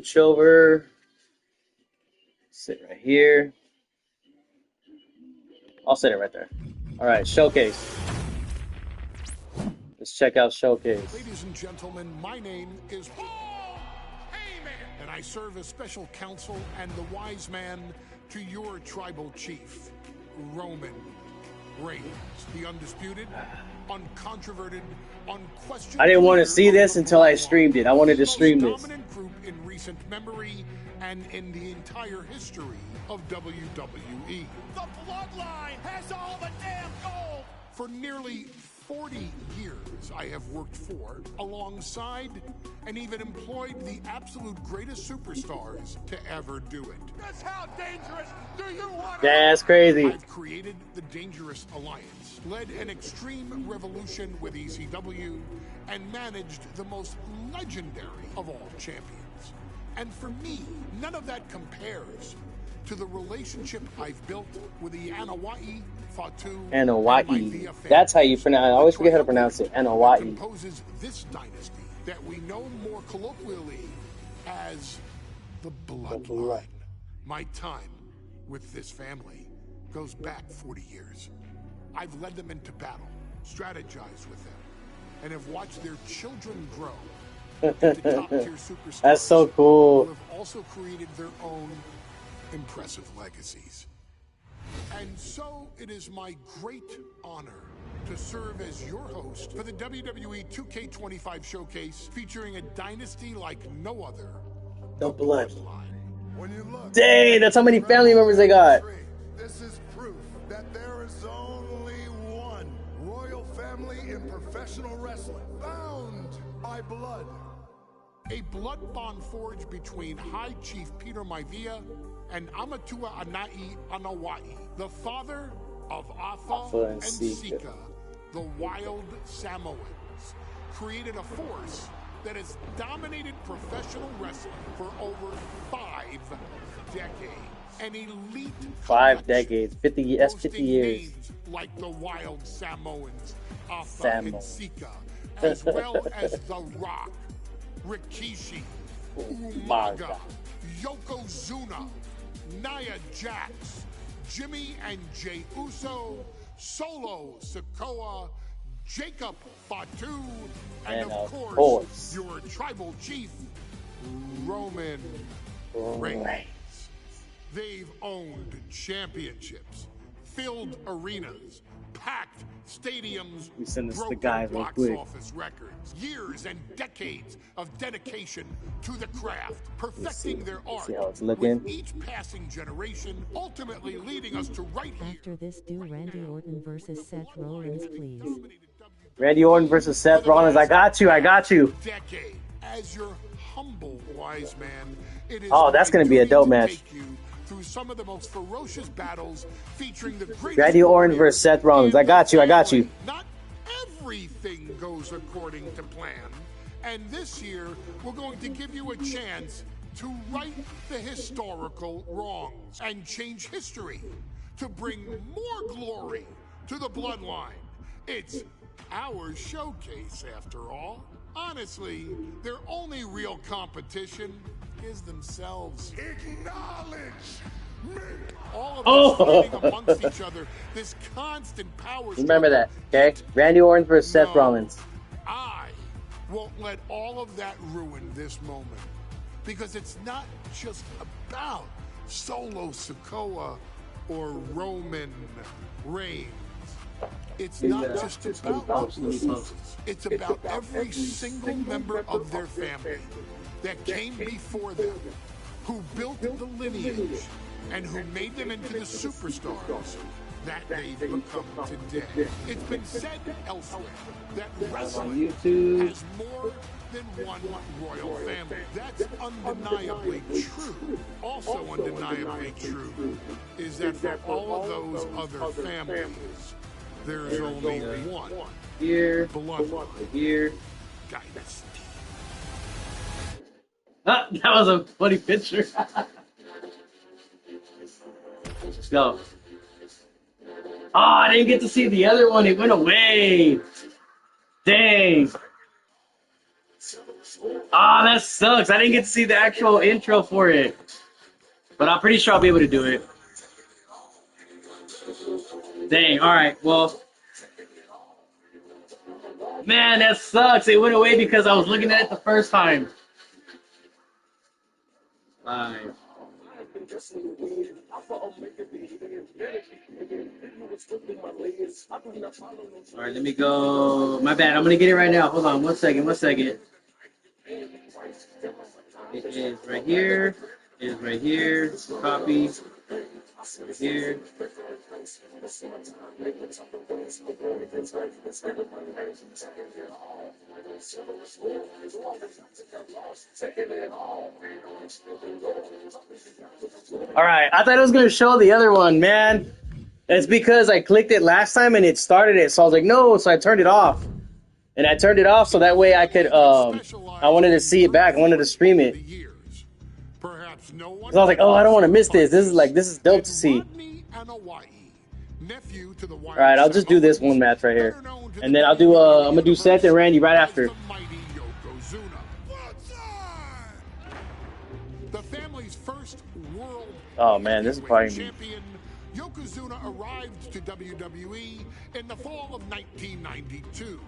scooch over. Sit right here. I'll sit it right there. All right, showcase. Let's check out showcase. Ladies and gentlemen, my name is Paul Heyman, and I serve as special counsel and the wise man to your tribal chief, Roman Reigns, the undisputed, uncontroverted, unquestioned. I didn't want to see this until I streamed it. I wanted to stream this. Dominant group in recent memory and in the entire history of WWE. The Bloodline has all the damn gold. For nearly 40 years, I have worked for, alongside, and even employed the absolute greatest superstars to ever do it. That's how dangerous do you want to? That's crazy. I've created the Dangerous Alliance, led an extreme revolution with ECW, and managed the most legendary of all champions. And for me, none of that compares to the relationship I've built with the Anoa'i, Fatu, Anoa'i. That's how you pronounce it. I always forget how to pronounce it. Anoa'i. Composes this dynasty that we know more colloquially as the Bloodline. My time with this family goes back 40 years. I've led them into battle, strategized with them, and have watched their children grow into top-tier superstars. That's so cool. Who have also created their own impressive legacies. And so it is my great honor to serve as your host for the WWE 2K25 showcase, featuring a dynasty like no other, The Bloodline. When you look, Dang, that's how many family members they got. This is proof that there is only one royal family in professional wrestling, bound by blood. A blood bond forged between High Chief Peter Maivia and Amatua Anai Anoa'i, the father of Afa and Sika, the wild Samoans, created a force that has dominated professional wrestling for over 5 decades. An elite 5 decades, 50. That's 50 years. Names like the wild Samoans, Afa and Sika, as well as The Rock, Rikishi, Umaga, Yokozuna, Nia Jax, Jimmy and Jey Uso, Solo Sikoa, Jacob Fatu, and of course, your tribal chief, Roman Reigns. They've owned championships, filled arenas, packed stadiums, We send this to broken guys real box quick. office records, years and decades of dedication to the craft, perfecting their art See how it's looking. with each passing generation, ultimately leading us to right here. After this, do Randy Orton versus Seth Rollins, please. Randy Orton versus Seth Rollins. I got you. I got you. Decade. As your humble wise man, it is Oh, that's my gonna be a duty dope to match. take you through some of the most ferocious battles featuring the greatest Randy Orton versus Seth Rollins. I got you. I got you. Not everything goes according to plan. And this year, we're going to give you a chance to right the historical wrongs and change history to bring more glory to the Bloodline. It's our showcase, after all. Honestly, their only real competition is themselves. Acknowledge me. All of us fighting amongst each other, this constant power Remember that, struggle. okay? Randy Orton versus Seth No. Rollins. I won't let all of that ruin this moment, because it's not just about Solo Sikoa or Roman Reigns. It's not just about us. It's about every single member of their family that came before them, who built the lineage and who made them into the superstars that they've become today. It's been said elsewhere that wrestling has more than one royal family. That's undeniably true. Also undeniably true is that for all of those other families, there's only one Here, bloodline here. dynasty. Ah, that was a funny picture. Let's go. Oh, I didn't get to see the other one. It went away. Dang. Ah, that sucks. I didn't get to see the actual intro for it. But I'm pretty sure I'll be able to do it. Dang, alright, well. Man, that sucks. It went away because I was looking at it the first time. Live. Alright, let me go. My bad, I'm gonna get it right now. Hold on, 1 second, 1 second. It is right here. It is right here. Copy. Right here. All right, I thought it was gonna show the other one, man. It's because I clicked it last time and it started it, so I was like, no, so I turned it off. And I turned it off so that way I could I wanted to see it back. I wanted to stream it. Perhaps no one. So I was like, oh, I don't want to miss this. This is dope to see. All right, I'll just do this one match right here, and then I'm gonna do Seth and Randy right after. The family's first world Oh man, this is probably champion Yokozuna arrived to WWE in the fall of 1992.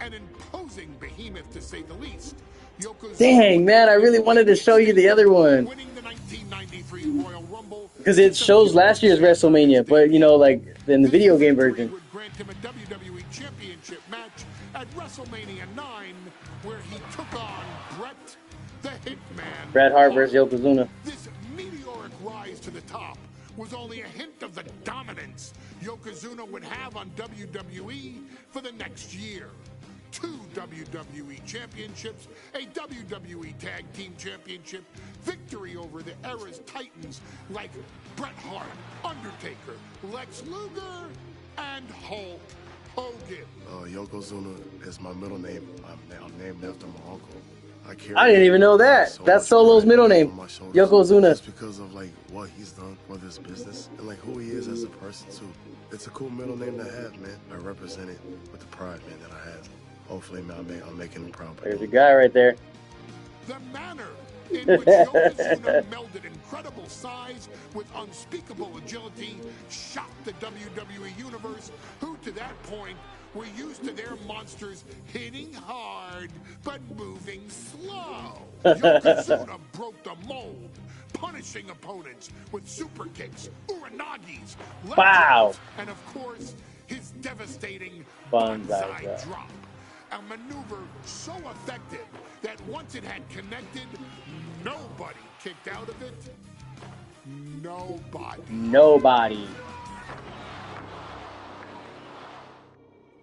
An imposing behemoth, to say the least. Yokozuna, dang man, I really wanted to show you the other one winning the 1993 Royal Rumble because it shows last year's WrestleMania, but you know, like in the video game version. would grant him a WWE Championship match at WrestleMania 9, where he took on Bret the Hitman. Bret Hart versus Yokozuna. This meteoric rise to the top was only a hint of the dominance Yokozuna would have on WWE for the next year. 2 WWE championships, a WWE Tag Team Championship, victory over the era's titans like Bret Hart, Undertaker, Lex Luger, and Hulk Hogan. Yokozuna is my middle name. I'm named after my uncle. I didn't even know that. That's Solo's middle name, Yokozuna. Just because of like what he's done for this business and like who he is as a person too. It's a cool middle name to have, man. I represent it with the pride, man, that I have. Hopefully, man, I'm making him proud. There's a guy right there. The manner in which Yokozuna melded incredible size with unspeakable agility shocked the WWE Universe, who to that point were used to their monsters hitting hard but moving slow. Yokozuna broke the mold, punishing opponents with super kicks, uranagis, Wow. and of course, his devastating Banzai banzai drop. A maneuver so effective that once it had connected, nobody kicked out of it. Nobody.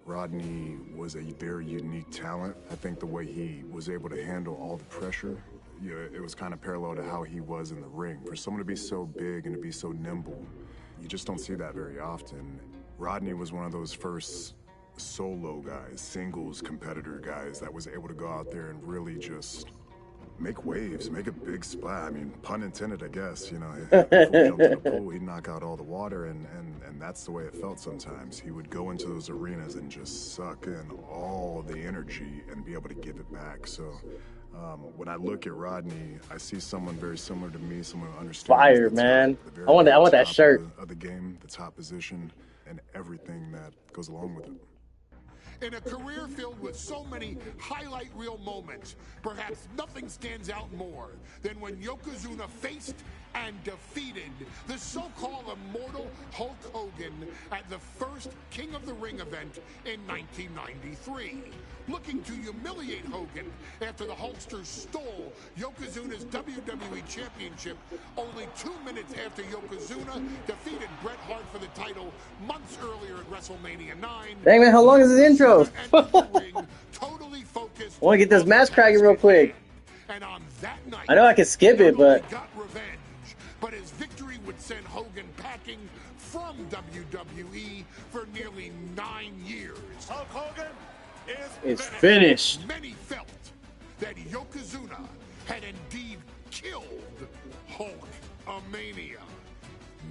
Rodney was a very unique talent. I think the way he was able to handle all the pressure, it was kind of parallel to how he was in the ring. For someone to be so big and to be so nimble, you just don't see that very often. Rodney was one of those first solo guys, singles competitor guys that was able to go out there and really just make waves, make a big splash. I mean, pun intended, I guess. You know, if we jumped in the pool, he'd knock out all the water, and that's the way it felt sometimes. He would go into those arenas and just suck in all the energy and be able to give it back. So when I look at Rodney, I see someone very similar to me, someone who understands Fire, man. I want that shirt. Of the game, the top position, and everything that goes along with it. In a career filled with so many highlight reel moments, perhaps nothing stands out more than when Yokozuna faced and defeated the so-called immortal Hulk Hogan at the first King of the Ring event in 1993. Looking to humiliate Hogan after the Hulkster stole Yokozuna's WWE Championship only 2 minutes after Yokozuna defeated Bret Hart for the title months earlier at WrestleMania 9. Dang man, how long is this intro? Totally focused. I want to get this match cracking real quick. And on that night, I know I can skip it, but got revenge, but his victory would send Hogan packing from WWE for nearly 9 years. Hulk Hogan it's finished. Many felt that Yokozuna had indeed killed Hulk-a-mania.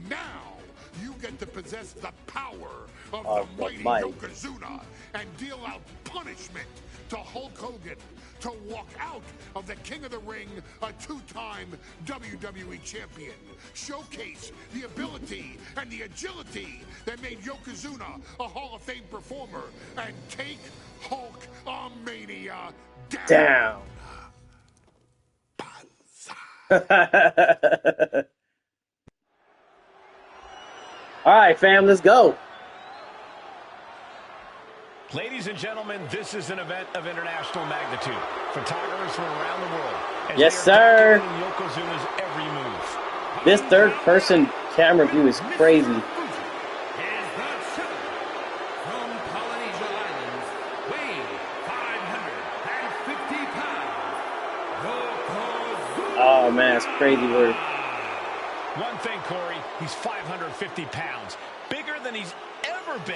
Now, you get to possess the power of Oh, the mighty my. Yokozuna and deal out punishment to Hulk Hogan to walk out of the King of the Ring, a two-time WWE champion. Showcase the ability and the agility that made Yokozuna a Hall of Fame performer and take Hulkamania down. All right, fam, let's go. Ladies and gentlemen, this is an event of international magnitude. Photographers from around the world. Yes, sir. Yokozuna's every move. This third-person camera view is crazy. Is the seven from Polynesia Islands, weighing 550 pounds. Yokozuna. Oh man, it's crazy work. One thing, Corey, he's 550 pounds. Bigger than he's ever been.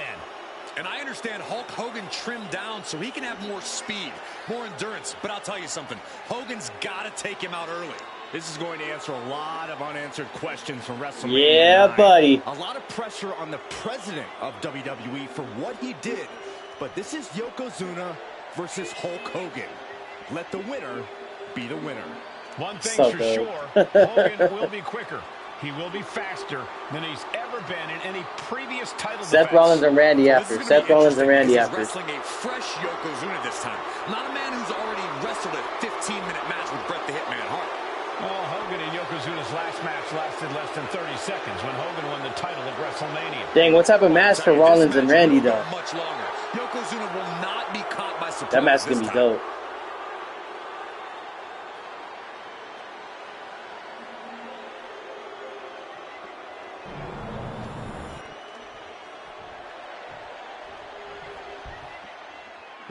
And I understand Hulk Hogan trimmed down so he can have more speed, more endurance. But I'll tell you something, Hogan's got to take him out early. This is going to answer a lot of unanswered questions from WrestleMania. Yeah, 9. buddy. A lot of pressure on the president of WWE for what he did. But this is Yokozuna versus Hulk Hogan. Let the winner be the winner. One thing's So for good. sure, Hogan will be quicker. He will be faster than he's ever been in any previous title Seth defense. Rollins and Randy after. This is Seth gonna be Rollins and Randy interesting after. because he's wrestling a fresh Yokozuna this time. Not a man who's already wrestled a 15-minute match with Bret the Hitman Hart. Well, Hogan and Yokozuna's last match lasted less than 30 seconds when Hogan won the title at WrestleMania. Dang, what type of match for Rollins and Randy though? Much longer. Yokozuna will not be caught by surprise. That match is this gonna be time. dope.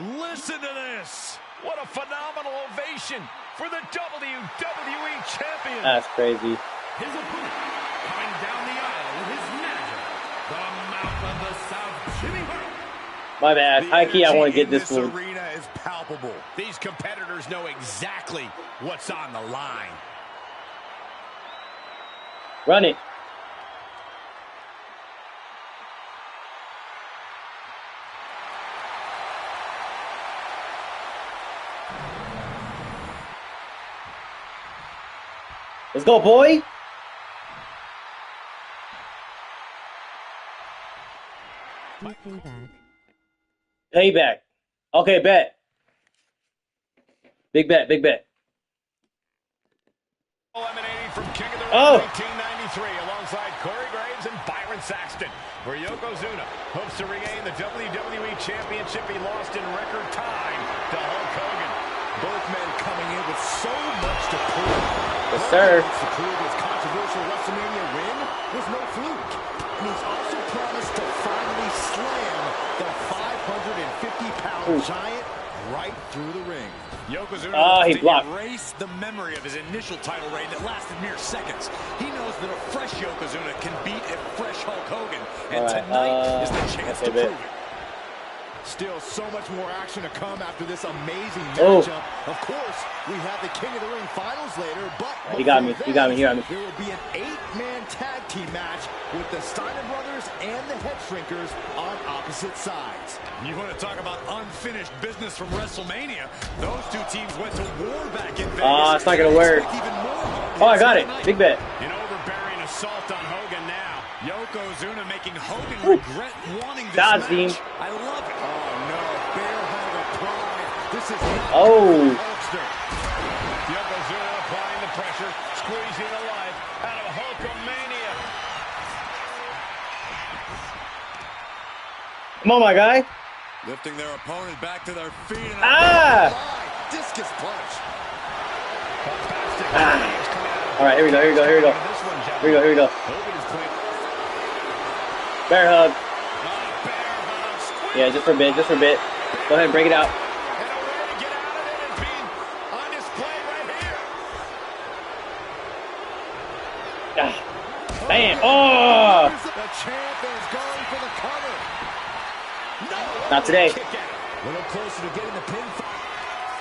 Listen to this. What a phenomenal ovation for the WWE Champion. That's crazy. His opponent, coming down the aisle with his manager, the mouth of the South, Jimmy Hart. My bad. High key, I want to get this one. arena is palpable. These competitors know exactly what's on the line. Run it. Let's go, boy. Do payback. Payback. Okay, bet. Big bet, big bet. Eliminating from King of the Ring Oh. 1993 alongside Corey Graves and Byron Saxton, where Yokozuna hopes to regain the WWE Championship he lost in record time to Hulk Hogan. Both men coming in with so much to prove. Yes, sir. To prove his controversial WrestleMania win was no fluke. And he's also promised to finally slam the 550-pound giant right through the ring. Yokozuna Ah, he wants to blocked. erase the memory of his initial title reign that lasted mere seconds. He knows that a fresh Yokozuna can beat a fresh Hulk Hogan, and All right, tonight is the chance to okay, prove it. Still so much more action to come after this amazing Oh. matchup. Of course, we have the King of the Ring finals later, but He got me. before He got me. He got that, me. there will be an 8-man tag team match with the Steiner brothers and the Head Shrinkers on opposite sides. You want to talk about unfinished business from WrestleMania? Those two teams went to war back in Vegas. Ah, it's not gonna work. Even more Oh, I got it. Big bet. An overbearing assault on Hogan now. Yokozuna making Hogan regret wanting this Dodge, match. Dean. I love it. Oh no, bare-handed pride. This is Oh. Hulkster. Yokozuna applying the pressure, squeezing the life out of Hulkamania. Come on, my guy. Lifting their opponent back to their feet. And Ah. Discus punch. All right, here we go. Here we go. Here we go. This one, Here we go. Here we go. Hogan is playing. Bear hug. Bear hug, squeeze. Yeah, just for a bit. Just for a bit. Go ahead and break it out. And a way to get out of it is being on display right here. Ah. Bam. Oh. The champ is going for the cover. Not today. Kick at it. A little closer to getting the pin.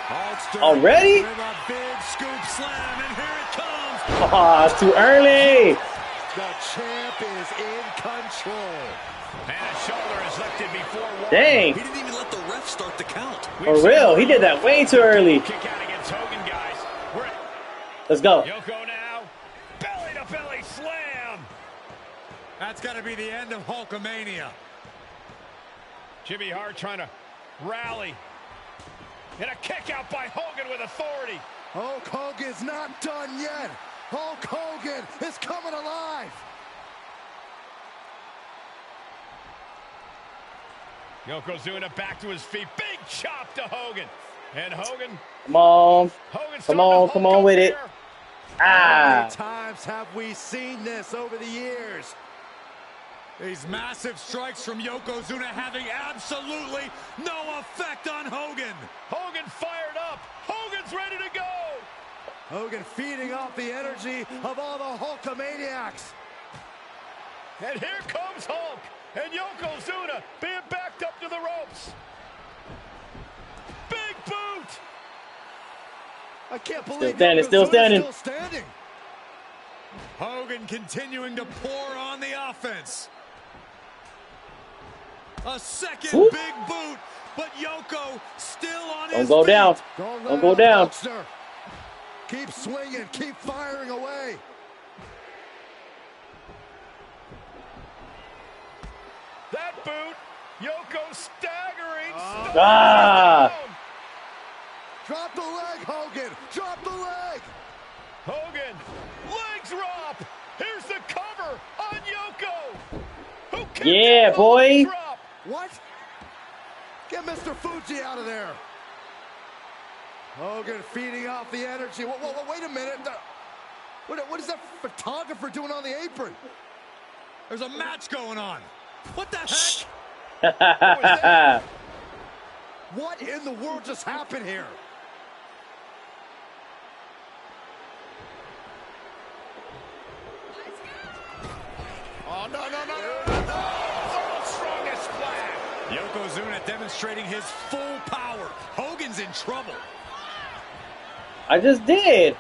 Hulkster Already? with a big scoop slam, and here it comes. Oh, it's too early. The champ is in control. And a shoulder is lifted before one. Dang. He didn't even let the ref start the count. For real, he did that way too early. Kick out against Hogan, guys. Let's go. Yoko now. Belly to belly slam. That's got to be the end of Hulkamania. Jimmy Hart trying to rally. And a kick out by Hogan with authority. Hulk Hogan's not done yet. Hulk Hogan is coming alive. Yokozuna back to his feet. Big chop to Hogan. And Hogan. Come on. Hogan Come on with it. How Ah. many times have we seen this over the years? These massive strikes from Yokozuna having absolutely no effect on Hogan. Hogan fired up. Hogan's ready to go. Hogan feeding off the energy of all the Hulkamaniacs. And here comes Hulk. And Yokozuna being backed up to the ropes. Big boot. I can't believe standing, still Yokozuna's standing. Hogan continuing to pour on the offense. A second Woo. big boot, but Yoko still on Don't his go feet. down. Don't go down. Hulkster. Keep swinging, keep firing away. That boot. Yoko staggering. Ah. Drop the leg, Hogan. Drop the leg. Hogan. Leg drop. Here's the cover on Yoko. Who kicked Yeah, out the boy. leg drop? What? Get Mr. Fuji out of there. Hogan feeding off the energy. Whoa, wait a minute. What is that photographer doing on the apron? There's a match going on. What the heck? What in the world just happened here? Oh, no. World's strongest splash. Yokozuna demonstrating his full power. Hogan's in trouble. I just did.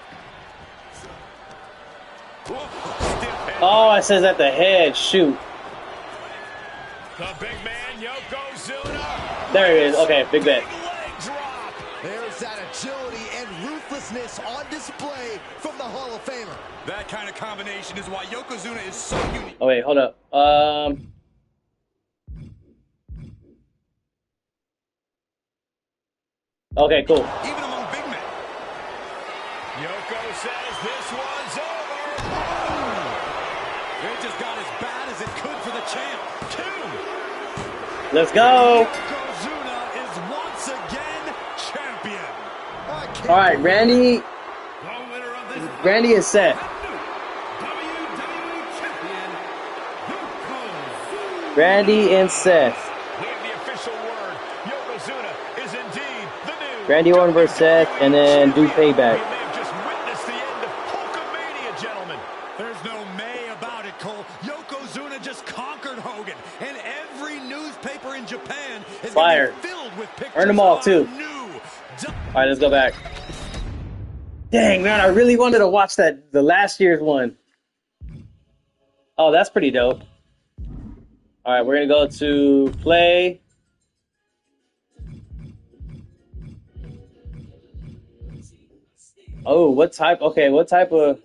Stiff hit. Oh, it says at the head. Shoot. The big man, Yokozuna. There it is. Okay, big bet. Big leg drop. There's that agility and ruthlessness on display from the Hall of Famer. That kind of combination is why Yokozuna is so unique. Oh wait, hold up. Okay, cool. Even among big men. Yoko says this one's over. It just got as bad as it could for the champ. 2. Let's go. Yokozuna is once again champion. All right, Randy. The winner of this Randy is set. WWE champion, Yokozuna. Randy and Seth. We have the official word. Yokozuna is indeed the new Randy Orton versus Seth, and then do We payback. may have just witnessed the end of Hulkamania, gentlemen. There's no may about it, Cole. Yokozuna just conquered Hogan, and every newspaper in Japan is Fire. gonna be filled with pictures Earn them all, of too. our new All right, let's go back. Dang, man, I really wanted to watch the last year's one. Oh, that's pretty dope. All right, we're going to go to play. Oh, what type? Okay, what type of...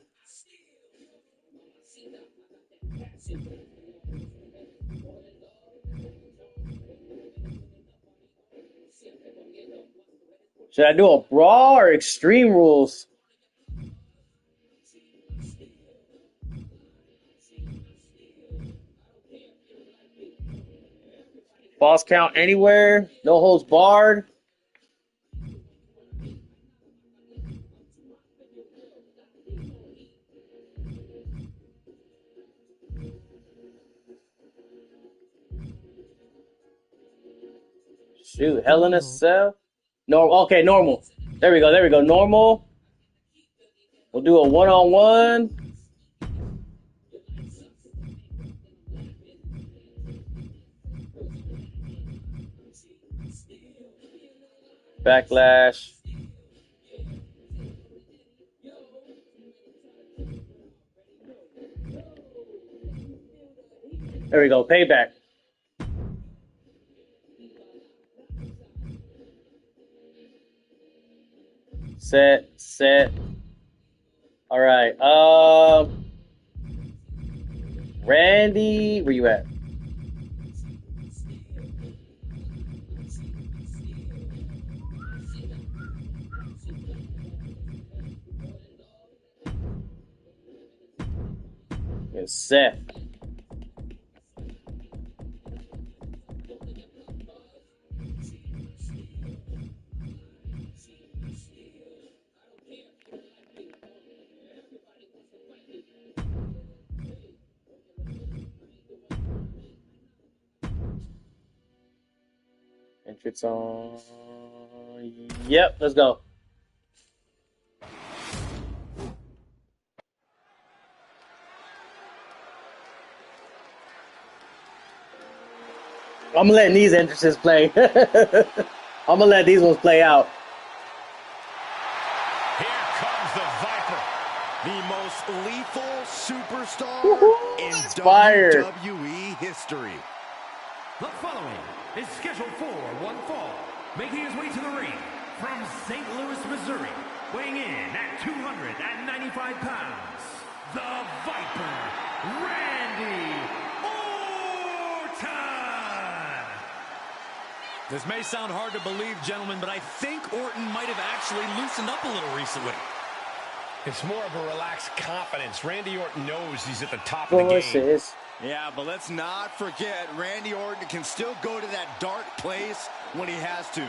Should I do a Brawl or Extreme Rules? Boss count anywhere. No holds barred. Shoot, Hell in a Cell. Normal. Okay, normal. There we go. There we go. Normal. We'll do a one-on-one. Backlash. There we go. Payback. Set. All right. Randy, where you at? It's Seth. Entrance on. Yep, let's go. I'm letting these entrances play. I'm gonna let these ones play out. Here comes the Viper, the most lethal superstar in Fire. WWE history. The following is scheduled for one fall, making his way to the ring from St. Louis, Missouri, weighing in at 295 pounds, the Viper, Randy Orton! This may sound hard to believe, gentlemen, but I think Orton might have actually loosened up a little recently. It's more of a relaxed confidence. Randy Orton knows he's at the top of the game. Yeah, but let's not forget, Randy Orton can still go to that dark place when he has to.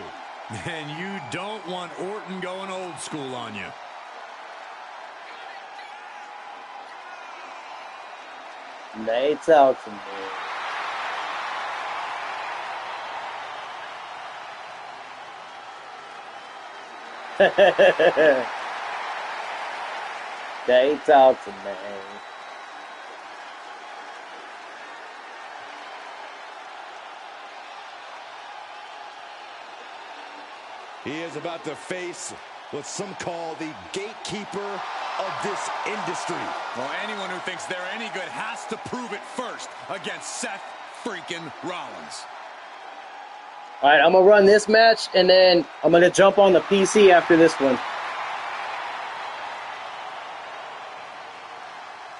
And you don't want Orton going old school on you. Lights out from there. Lights out from there. He is about to face what some call the gatekeeper of this industry. Well, anyone who thinks they're any good has to prove it first against Seth freaking Rollins. All right, I'm gonna run this match, and then I'm gonna jump on the PC after this one,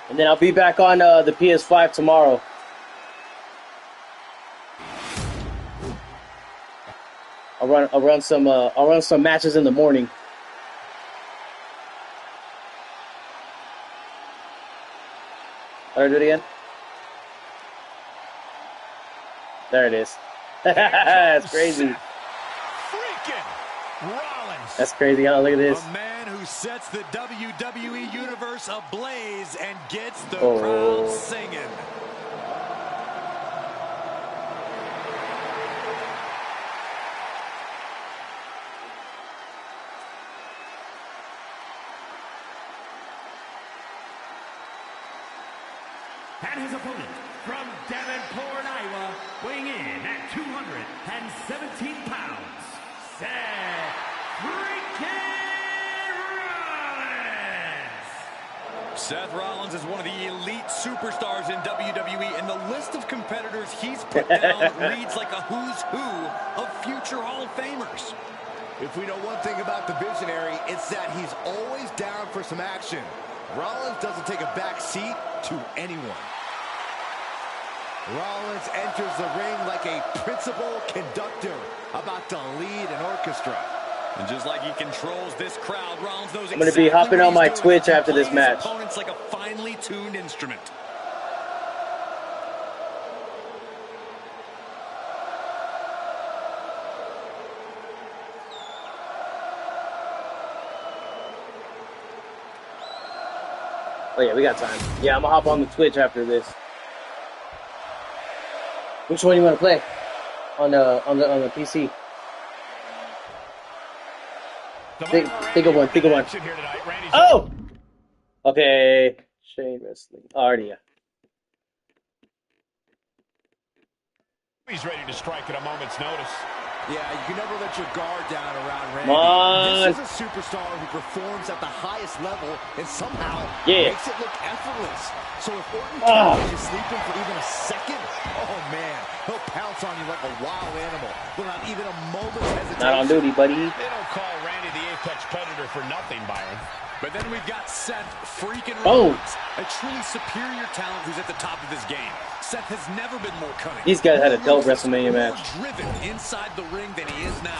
and then I'll be back on the PS5 tomorrow. I'll run some matches in the morning. How do I do it again? There it is. That's crazy. Freaking Rollins. That's crazy. Oh, look at this. A man who sets the WWE Universe ablaze and gets the Oh. crowd singing. And his opponent from Davenport, Iowa, weighing in at 217 pounds, Seth freaking Rollins! Seth Rollins is one of the elite superstars in WWE, and the list of competitors he's put down reads like a who's who of future Hall of Famers. If we know one thing about the Visionary, it's that he's always down for some action. Rollins doesn't take a back seat to anyone. Rollins enters the ring like a principal conductor about to lead an orchestra. And just like he controls this crowd, Rollins knows I'm going to be hopping on my Twitch after this match. Opponents like a finely tuned instrument. Oh yeah, we got time. Yeah, I'm gonna hop on the Twitch after this. Which one you want to play? On the PC. Think of one. Oh. Okay. Shane Wrestling. Already. Yeah. He's ready to strike at a moment's notice. Yeah, you can never let your guard down around Randy. Come on. This is a superstar who performs at the highest level and somehow Yeah. makes it look effortless. So if Orton catches you sleeping for even a second, oh man, he'll pounce on you like a wild animal without even a moment's hesitation. Not on duty, buddy. They don't call Randy the Apex Predator for nothing, Byron. But then we've got Seth freaking Oh. Rollins, a truly superior talent who's at the top of his game. Seth has never been more cunning. These guys had a dope ruthless, WrestleMania more match. driven inside the ring than he is now.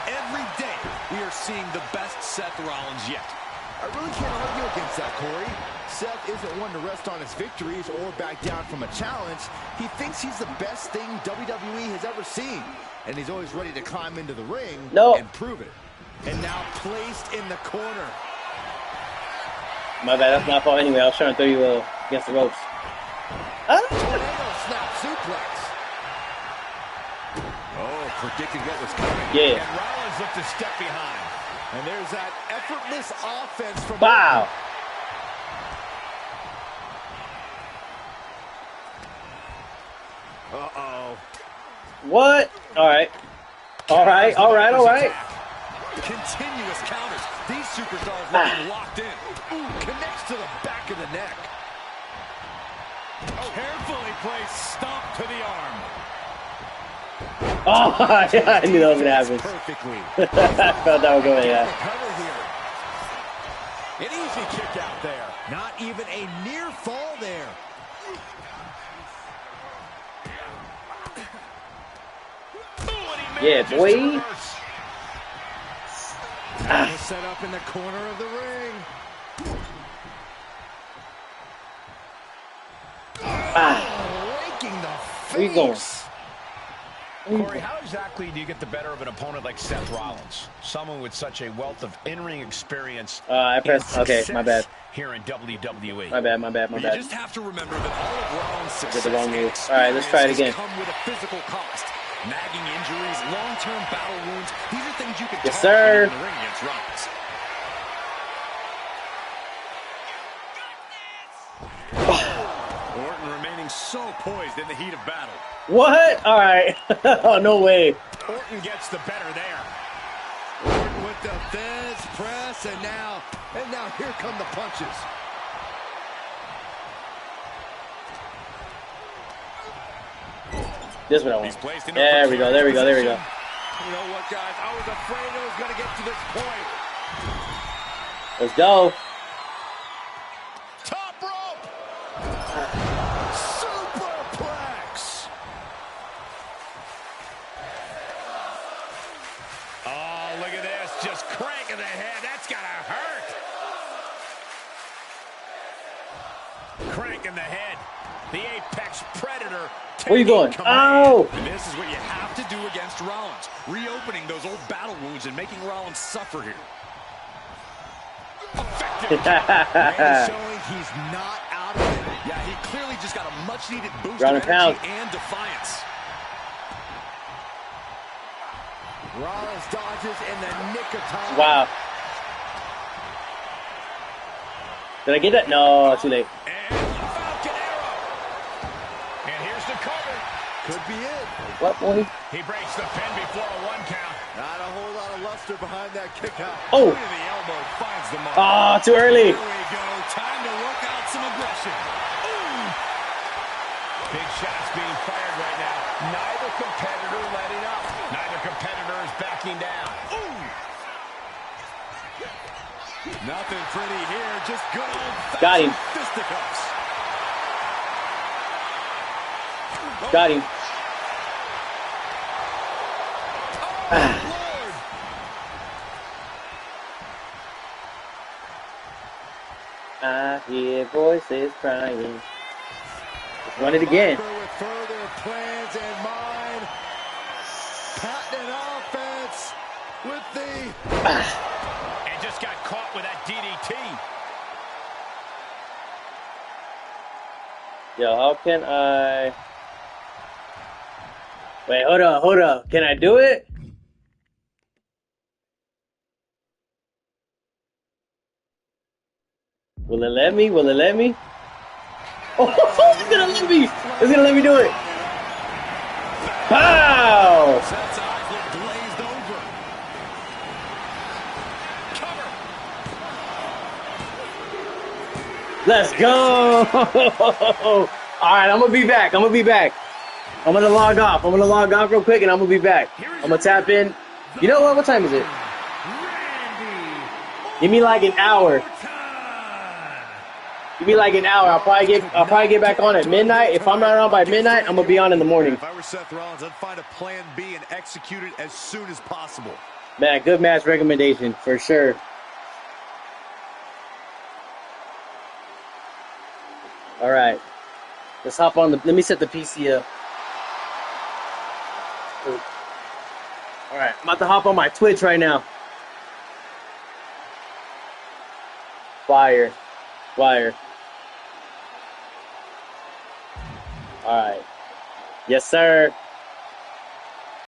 Every day we are seeing the best Seth Rollins yet. I really can't argue against that, Corey. Seth isn't one to rest on his victories or back down from a challenge. He thinks he's the best thing WWE has ever seen. And he's always ready to climb into the ring and prove it. And now placed in the corner. My bad, that's my fault anyway. I was trying to throw you against the ropes. Tornado snap suplex. Oh, predicted what was coming. Yeah. And Rollins looked a step behind. And there's that effortless offense from... Wow. Uh-oh. What? All right. All right. All right. All right. Continuous counters. These superstars looking locked in. Ooh, connects to the back of the neck. Oh, carefully placed stomp to the arm. Oh, I knew that was gonna happen. Perfectly. I felt that was going to happen. Cover here. An easy kick out there. Not even a near fall there. Yeah, boy. Set up in the corner of the ring. Raking the face. Where you going? Corey, how exactly do you get the better of an opponent like Seth Rollins? Someone with such a wealth of in-ring experience. I pressed. Okay, my bad. Here in WWE. My bad. My bad. My You bad. just have to remember that all of Rollins' Did success the wrong and move. All right, let's try it experience again. come with a physical cost. Nagging injuries, long-term battle wounds. These are things you can Yes, tolerate sir. in the ring against Rollins. Orton remaining so poised in the heat of battle. What? All right. Oh, no way. Orton gets the better there. Orton with the Fez press, and now here come the punches. This is what I want. He's placed in There we go. There we go. There we go. You know what, guys? I was afraid it was going to get to this point. Let's go. Top rope. Superplex. Oh, look at this. Just cranking the head. That's got to hurt. Cranking the head. The Apex Predator. Where you going? Oh! And this is what you have to do against Rollins. Reopening those old battle wounds and making Rollins suffer here. Effective. Randy showing he's not out of it. Yeah, he clearly just got a much-needed boost Ground of and pound. energy and defiance. Rollins dodges in the nick of time. Wow. Did I get that? No, too late. And Falcon Arrow. And here's the cover. Could be it. What, boy? He breaks the pin before a 1 count. Not a whole lot of luster behind that kick out. Oh! Look at the elbow finds the mark. Ah, too early. Here we go. Time to work out some aggression. Ooh. Big shots being fired right now. Neither competitor letting up. Neither competitor is backing down. Ooh. Nothing pretty here. Just good old Got him. fisticuffs. Got him. Lord. I hear voices crying. Let's run it again. Harper with further plans in mind. Patent offense with the... And just got caught with that DDT. Yo, how can I... Wait, hold up, hold up. Can I do it? Will it let me? Will it let me? Oh, it's gonna let me! It's gonna let me do it! Pow! Seth's eyes look Let's go. All right, I'm gonna be back. I'm gonna log off. I'm gonna log off real quick, and I'm gonna be back. I'm gonna tap in. You know what? What time is it? Give me like an hour. Give me like an hour. I'll probably get back on at midnight. If I'm not on by midnight, I'm gonna be on in the morning. If I were Seth Rollins, I'd find a plan B and execute it as soon as possible. Man, good match recommendation for sure. All right, let's hop on the. Let me set the PC up. All right, I'm about to hop on my Twitch right now. Fire. All right. Yes, sir.